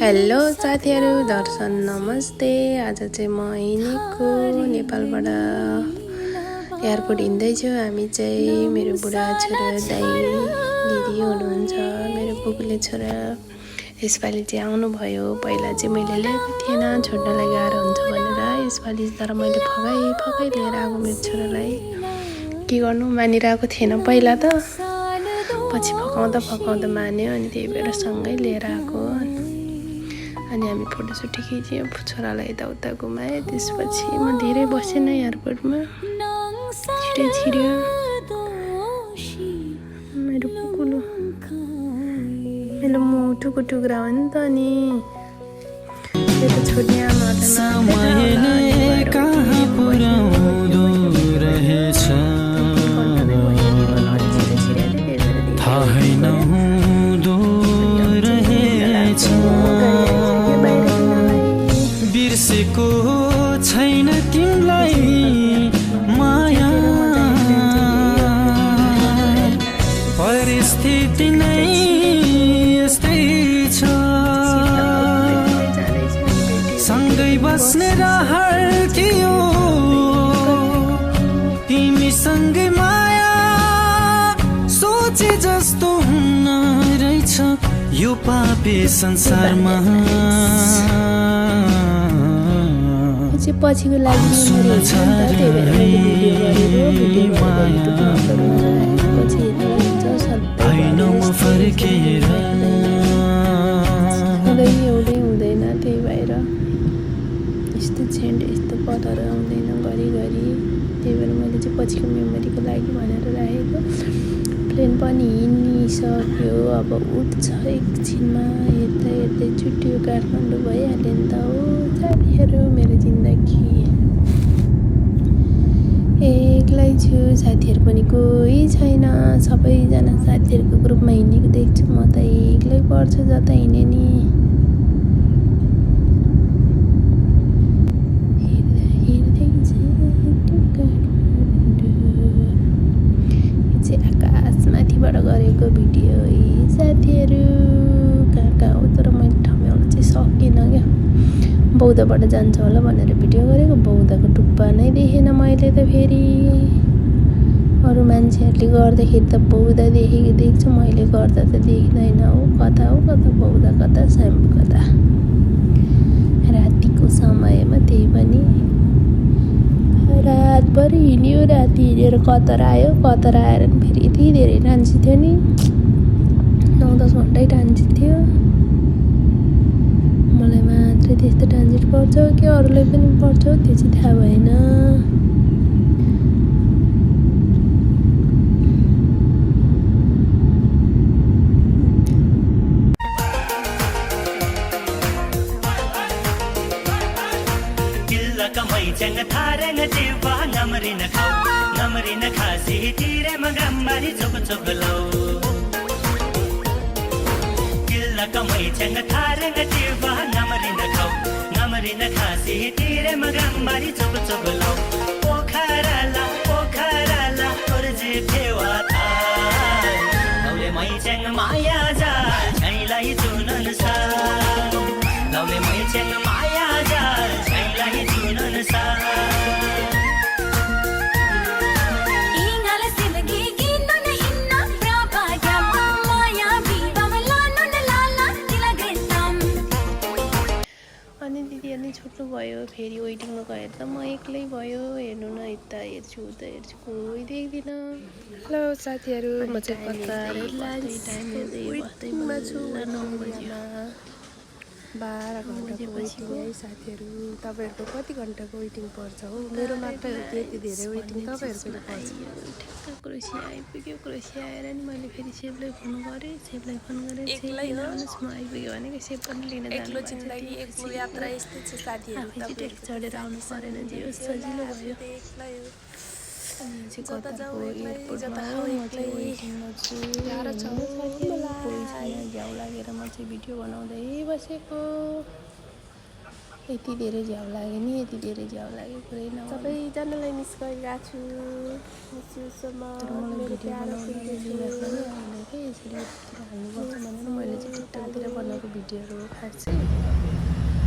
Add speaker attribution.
Speaker 1: Hello साथीहरू, दर्शन नमस्ते। आज चाहिँ म हिँडेको नेपालबाट एयरपोर्ट हिँड्दैछु। हामी चाहिँ मेरो बुढा छोरा दाइ दिदी हुनुहुन्छ, मेरो बुबुले छोरा यसपालि चाहिँ आउनुभयो। पहिला चाहिँ मैले ल्याएको थिएन, छोड्नलाई गाह्रो हुन्छ भनेर यसपालि, तर मैले फकाइ लिएर आएको मेरो छोरालाई। के गर्नु, मानिरहेको थिएन पहिला त, पछि फकाउँदा मान्यो, अनि त्यही भएर सँगै लिएर आएको। अनि हामी फोटोसुट खिच्यौँ, छोरालाई यताउता घुमाएँ। त्यसपछि म धेरै बसेन एयरपोर्टमा, छिटो मेरो कुकुलो मेरो मुटुको टुक्रा हो नि त। अनि त्यो त छोड्ने आमाहरूलाई
Speaker 2: बिर्सेको छैन तिमीलाई माया, परिस्थिति नै यस्तै छ, सँगै बस्ने रहर थियो तिमीसँगै माया, सोचे जस्तो हुन रहेछ यो पापी संसारमा।
Speaker 1: पछिको लागि
Speaker 2: फर्केर
Speaker 1: हुँदैन, त्यही भएर यस्तो छेन्ड यस्तो पदहरू आउँदैन घरिघरि। त्यही भएर मैले चाहिँ पछिको मेमोरीको लागि भनेर राखेको। प्लेन पनि हिँडिसक्यो, अब उठ्छ एकछिनमा। हेर्दै छुट्टियो, काठमाडौँ भइहाल्यो नि त हो साथीहरू। मेरो जिन्दगी एक्लै छु, साथीहरू पनि कोही छैन। सबैजना साथीहरूको ग्रुपमा हिँडेको देख्छु, म त एक्लै पर्छ जता हिँडेँ नि। आकाशमाथिबाट गरेको भिडियो साथीहरू, कहाँ हो, तर मैले ठम्याउन चाहिँ सकिनँ क्या। बौद्धबाट जान्छ होला भनेर भिडियो गरेको, बौद्धको टुप्पा नै देखेन मैले त। फेरि अरू मान्छेहरूले गर्दाखेरि त बौद्ध देख्छु, मैले गर्दा त देख्दैन हो। कता बौद्ध, कता साम्बु, कता रातिको समयमा, त्यही पनि रातभरि हिँड्यो। राति हिँडेर कतर आयो, कतर आएर फेरि यति धेरै टान्सी थियो नि, 9-10 घन्टै टान्सी थियो। मलाई मात्रै त्यस्तो ट्रान्जिट पर्छ कि अरूलाई पनि पर्छ त्यो चाहिँ थाहा भएन।
Speaker 2: कमै चंग थारे न जीवा नमरी न खासी तीरे मगम्बारी चुप चुप लो पोखराला तोर जे फेवा था लौले मै चंग माया जा छैलाई चुनन सा, लौले मै चंग माया जा छैलाई चुनन सा।
Speaker 1: छुट्नु भयो, फेरि वेटिङमा गएर त म एक्लै भयो। हेर्नु न, यता हेर्छु उता हेर्छु, कोही देख्दिनँ। हेलो साथीहरू, म चाहिँ कतार वेटिङमा छु। 9 बजीमा 12 घन्टाको वेटिङ है साथीहरू। तपाईँहरूको कति घन्टाको वेटिङ पर्छ हो? मेरो मात्रै हो त्यति धेरै वेटिङ, तपाईँहरूको पर्छ? ठ्याक्क क्रोसिया आइपुग्यो। क्रोसिया आएर नि मैले फेरि सेफलाई फोन गरेँ, एक्लै आउनुहोस् म आइपुग्यो भनेको। सेफ पनि लिन जानु जिन्दगी एक्लो यात्रा यस्तै छ साथीहरू। तपाईँ चढेर आउनु परेन, जे होस् सजिलो भयो। अनि चाहिँ कतारको एयरपोर्टमा हो, म चाहिँ वेटिङमा छु। कोही छैन, झ्याउ लागेर म चाहिँ भिडियो बनाउँदै बसेको। यति धेरै झ्याउ लाग्यो नि, यति धेरै झ्याउ लाग्यो पुरै न। सबैजनालाई मिस गरिरहेको छु। तर मलाई भिडियो बनाउँदै यसरी हाल्नुपर्छ भनेर मैले चाहिँ टिकटकतिर बनाएको भिडियोहरू खास चाहिँ